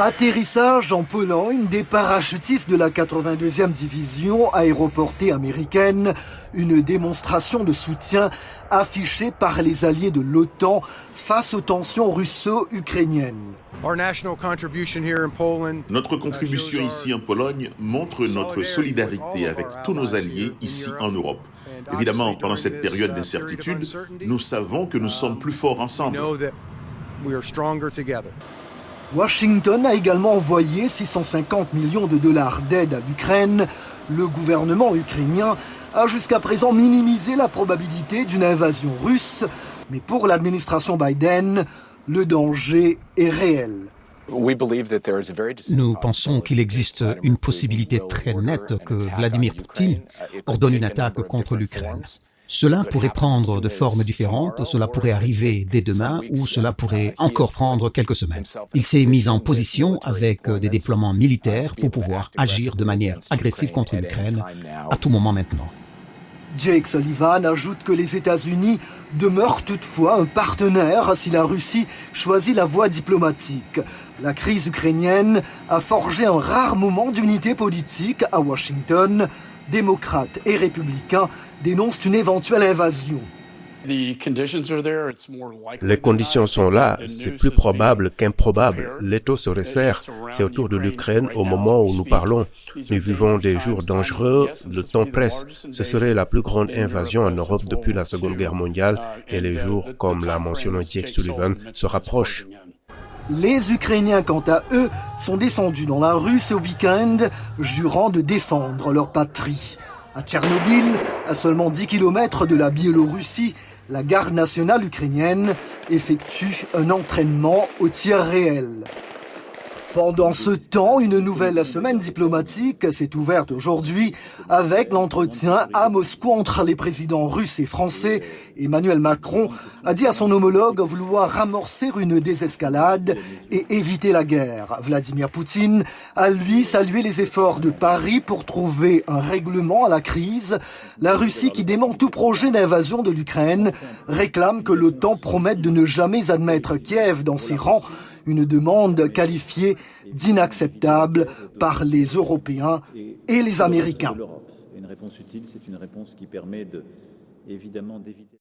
Atterrissage en Pologne des parachutistes de la 82e division aéroportée américaine, une démonstration de soutien affichée par les alliés de l'OTAN face aux tensions russo-ukrainiennes. Notre contribution ici en Pologne montre notre solidarité avec tous nos alliés ici en Europe. Évidemment, pendant cette période d'incertitude, nous savons que nous sommes plus forts ensemble. Washington a également envoyé 650 millions de dollars d'aide à l'Ukraine. Le gouvernement ukrainien a jusqu'à présent minimisé la probabilité d'une invasion russe. Mais pour l'administration Biden, le danger est réel. Nous pensons qu'il existe une possibilité très nette que Vladimir Poutine ordonne une attaque contre l'Ukraine. Cela pourrait prendre de formes différentes, cela pourrait arriver dès demain ou cela pourrait encore prendre quelques semaines. Il s'est mis en position avec des déploiements militaires pour pouvoir agir de manière agressive contre l'Ukraine à tout moment maintenant. Jake Sullivan ajoute que les États-Unis demeurent toutefois un partenaire si la Russie choisit la voie diplomatique. La crise ukrainienne a forgé un rare moment d'unité politique à Washington. Démocrates et républicains dénoncent une éventuelle invasion. Les conditions sont là, c'est plus probable qu'improbable. L'étau se resserre, c'est autour de l'Ukraine au moment où nous parlons. Nous vivons des jours dangereux, le temps presse. Ce serait la plus grande invasion en Europe depuis la Seconde Guerre mondiale et les jours, comme l'a mentionné Jake Sullivan, se rapprochent. Les Ukrainiens, quant à eux, sont descendus dans la rue ce week-end, jurant de défendre leur patrie. À Tchernobyl, à seulement 10 km de la Biélorussie, la garde nationale ukrainienne effectue un entraînement au tir réel. Pendant ce temps, une nouvelle semaine diplomatique s'est ouverte aujourd'hui avec l'entretien à Moscou entre les présidents russes et français. Emmanuel Macron a dit à son homologue vouloir amorcer une désescalade et éviter la guerre. Vladimir Poutine a lui salué les efforts de Paris pour trouver un règlement à la crise. La Russie, qui dément tout projet d'invasion de l'Ukraine, réclame que l'OTAN promette de ne jamais admettre Kiev dans ses rangs. Une demande qualifiée d'inacceptable par les Européens et les Américains. Une réponse utile, c'est une réponse qui permet évidemment d'éviter...